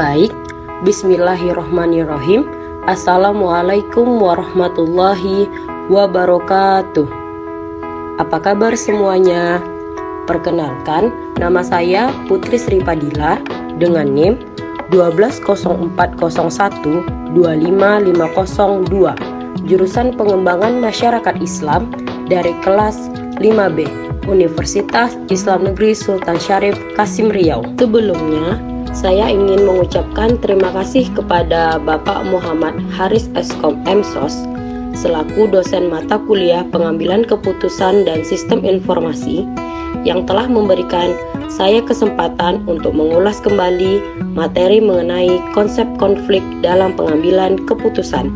Baik, bismillahirrahmanirrahim. Assalamualaikum warahmatullahi wabarakatuh. Apa kabar semuanya? Perkenalkan, nama saya Putri Sri Padilla dengan NIM 12040125502, jurusan Pengembangan Masyarakat Islam dari kelas 5B, Universitas Islam Negeri Sultan Syarif Kasim Riau. Sebelumnya, saya ingin mengucapkan terima kasih kepada Bapak Muhammad Haris Eskom MSOS selaku dosen mata kuliah Pengambilan Keputusan dan Sistem Informasi yang telah memberikan saya kesempatan untuk mengulas kembali materi mengenai konsep konflik dalam pengambilan keputusan.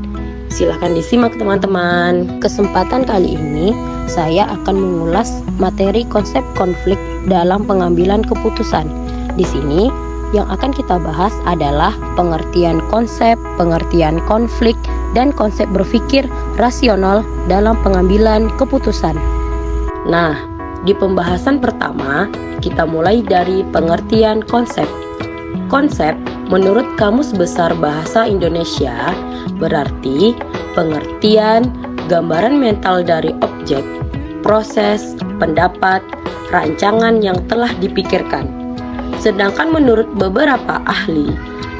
Silahkan disimak teman-teman. Kesempatan kali ini saya akan mengulas materi konsep konflik dalam pengambilan keputusan. Di sini yang akan kita bahas adalah pengertian konsep, pengertian konflik, dan konsep berpikir rasional dalam pengambilan keputusan. Nah, di pembahasan pertama, kita mulai dari pengertian konsep. Konsep, menurut Kamus Besar Bahasa Indonesia, berarti pengertian, gambaran mental dari objek, proses, pendapat, rancangan yang telah dipikirkan. Sedangkan menurut beberapa ahli,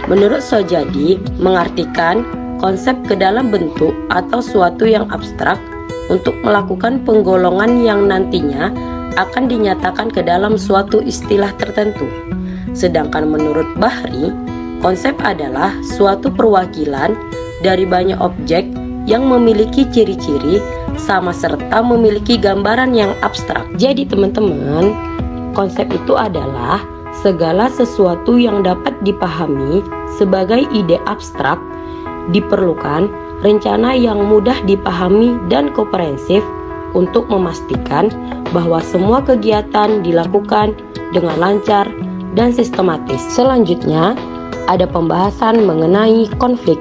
menurut Sojadi mengartikan konsep ke dalam bentuk atau suatu yang abstrak untuk melakukan penggolongan yang nantinya akan dinyatakan ke dalam suatu istilah tertentu. Sedangkan menurut Bahri, konsep adalah suatu perwakilan dari banyak objek yang memiliki ciri-ciri sama serta memiliki gambaran yang abstrak. Jadi teman-teman, konsep itu adalah segala sesuatu yang dapat dipahami sebagai ide abstrak, diperlukan rencana yang mudah dipahami dan komprehensif untuk memastikan bahwa semua kegiatan dilakukan dengan lancar dan sistematis. Selanjutnya, ada pembahasan mengenai konflik.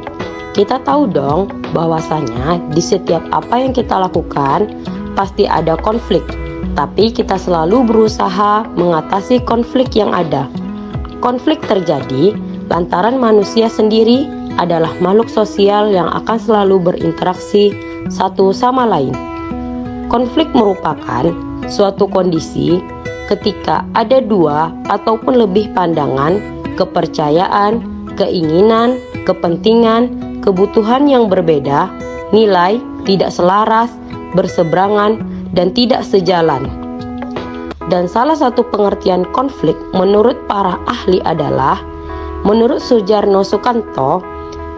Kita tahu dong bahwasanya di setiap apa yang kita lakukan pasti ada konflik. Tapi kita selalu berusaha mengatasi konflik yang ada. Konflik terjadi lantaran manusia sendiri adalah makhluk sosial yang akan selalu berinteraksi satu sama lain. Konflik merupakan suatu kondisi ketika ada dua ataupun lebih pandangan, kepercayaan, keinginan, kepentingan, kebutuhan yang berbeda, nilai tidak selaras, berseberangan, dan tidak sejalan. Dan salah satu pengertian konflik menurut para ahli adalah, menurut Sujarno Sukanto,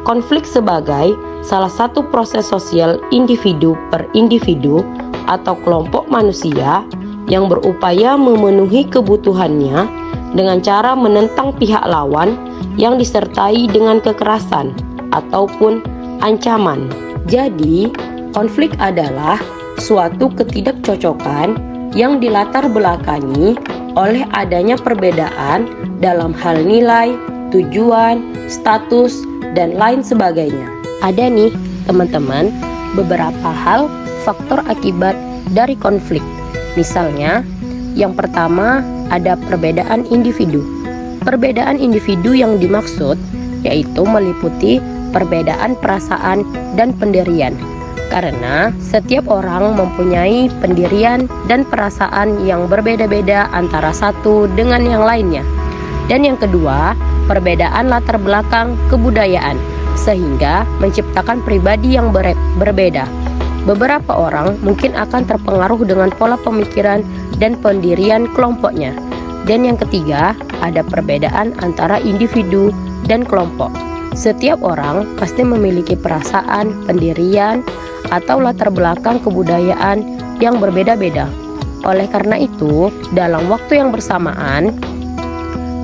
konflik sebagai salah satu proses sosial individu per individu atau kelompok manusia yang berupaya memenuhi kebutuhannya dengan cara menentang pihak lawan yang disertai dengan kekerasan ataupun ancaman. Jadi, konflik adalah suatu ketidakcocokan yang dilatar belakangi oleh adanya perbedaan dalam hal nilai, tujuan, status, dan lain sebagainya. Ada nih teman-teman beberapa hal faktor akibat dari konflik. Misalnya, yang pertama ada perbedaan individu. Perbedaan individu yang dimaksud yaitu meliputi perbedaan perasaan dan pendirian. Karena setiap orang mempunyai pendirian dan perasaan yang berbeda-beda antara satu dengan yang lainnya. Dan yang kedua, perbedaan latar belakang kebudayaan, sehingga menciptakan pribadi yang berbeda. Beberapa orang mungkin akan terpengaruh dengan pola pemikiran dan pendirian kelompoknya. Dan yang ketiga, ada perbedaan antara individu dan kelompok. Setiap orang pasti memiliki perasaan, pendirian, atau latar belakang kebudayaan yang berbeda-beda. Oleh karena itu, dalam waktu yang bersamaan,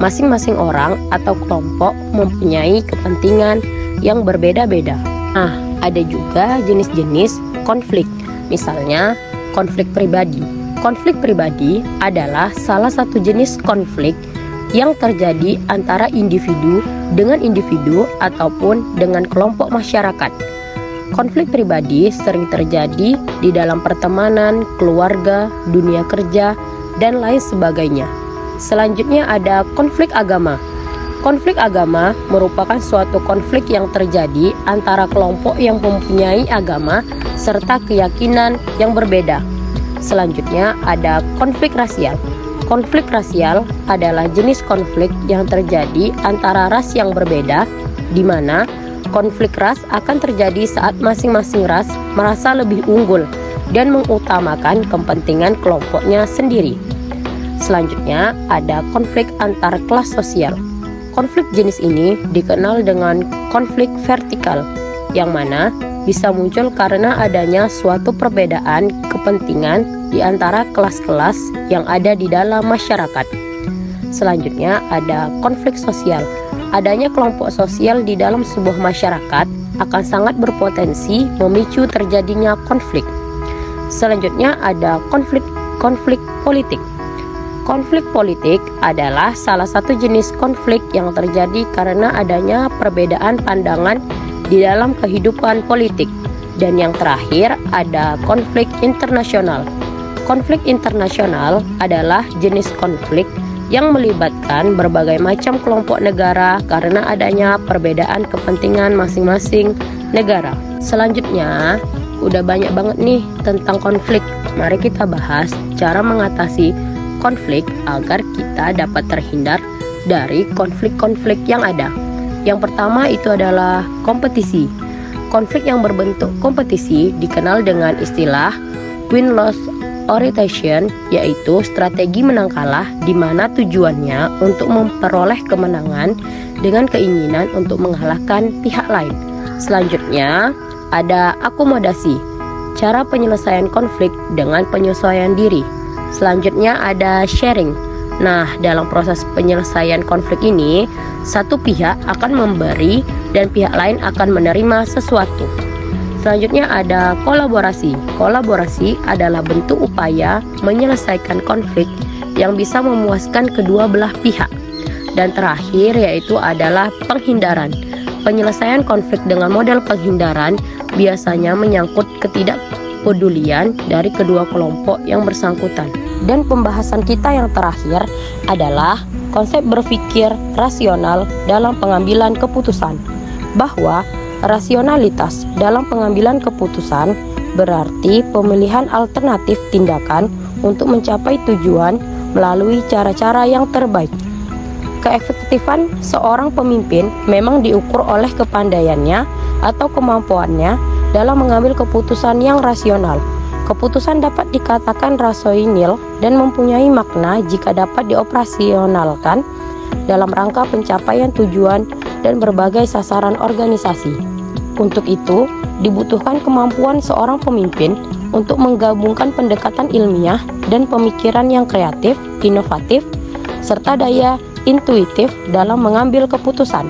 masing-masing orang atau kelompok mempunyai kepentingan yang berbeda-beda. Nah, ada juga jenis-jenis konflik. Misalnya, konflik pribadi. Konflik pribadi adalah salah satu jenis konflik yang terjadi antara individu dengan individu ataupun dengan kelompok masyarakat. Konflik pribadi sering terjadi di dalam pertemanan, keluarga, dunia kerja, dan lain sebagainya. Selanjutnya ada konflik agama. Konflik agama merupakan suatu konflik yang terjadi antara kelompok yang mempunyai agama serta keyakinan yang berbeda. Selanjutnya ada konflik rasial. Konflik rasial adalah jenis konflik yang terjadi antara ras yang berbeda, di mana konflik ras akan terjadi saat masing-masing ras merasa lebih unggul dan mengutamakan kepentingan kelompoknya sendiri. Selanjutnya ada konflik antar kelas sosial. Konflik jenis ini dikenal dengan konflik vertikal, yang mana bisa muncul karena adanya suatu perbedaan kepentingan di antara kelas-kelas yang ada di dalam masyarakat. Selanjutnya ada konflik sosial. Adanya kelompok sosial di dalam sebuah masyarakat akan sangat berpotensi memicu terjadinya konflik. Selanjutnya ada konflik politik. Konflik politik adalah salah satu jenis konflik yang terjadi karena adanya perbedaan pandangan di dalam kehidupan politik. Dan yang terakhir ada konflik internasional. Konflik internasional adalah jenis konflik yang melibatkan berbagai macam kelompok negara karena adanya perbedaan kepentingan masing-masing negara. Selanjutnya, udah banyak banget nih tentang konflik. Mari kita bahas cara mengatasi konflik agar kita dapat terhindar dari konflik-konflik yang ada. Yang pertama itu adalah kompetisi. Konflik yang berbentuk kompetisi dikenal dengan istilah win-loss orientation, yaitu strategi menang kalah di mana tujuannya untuk memperoleh kemenangan dengan keinginan untuk mengalahkan pihak lain. Selanjutnya ada akomodasi, cara penyelesaian konflik dengan penyesuaian diri. Selanjutnya ada sharing. Nah, dalam proses penyelesaian konflik ini, satu pihak akan memberi dan pihak lain akan menerima sesuatu. Selanjutnya ada kolaborasi. Kolaborasi adalah bentuk upaya menyelesaikan konflik yang bisa memuaskan kedua belah pihak. Dan terakhir yaitu adalah penghindaran. Penyelesaian konflik dengan model penghindaran biasanya menyangkut ketidakpedulian dari kedua kelompok yang bersangkutan. Dan pembahasan kita yang terakhir adalah konsep berpikir rasional dalam pengambilan keputusan. Bahwa rasionalitas dalam pengambilan keputusan berarti pemilihan alternatif tindakan untuk mencapai tujuan melalui cara-cara yang terbaik. Keefektifan seorang pemimpin memang diukur oleh kepandaiannya atau kemampuannya dalam mengambil keputusan yang rasional. Keputusan dapat dikatakan rasional dan mempunyai makna jika dapat dioperasionalkan dalam rangka pencapaian tujuan dan berbagai sasaran organisasi. Untuk itu, dibutuhkan kemampuan seorang pemimpin untuk menggabungkan pendekatan ilmiah dan pemikiran yang kreatif, inovatif, serta daya intuitif dalam mengambil keputusan.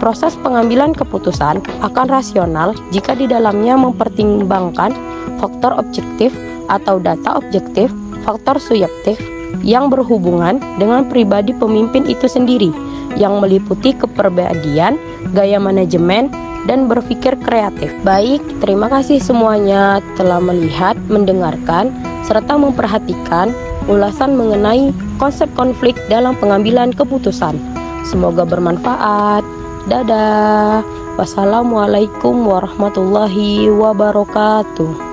Proses pengambilan keputusan akan rasional jika di dalamnya mempertimbangkan faktor objektif atau data objektif, faktor subjektif yang berhubungan dengan pribadi pemimpin itu sendiri, yang meliputi kepribadian, gaya manajemen, dan berpikir kreatif. Baik, terima kasih semuanya telah melihat, mendengarkan, serta memperhatikan ulasan mengenai konsep konflik dalam pengambilan keputusan. Semoga bermanfaat. Dadah. Wassalamualaikum warahmatullahi wabarakatuh.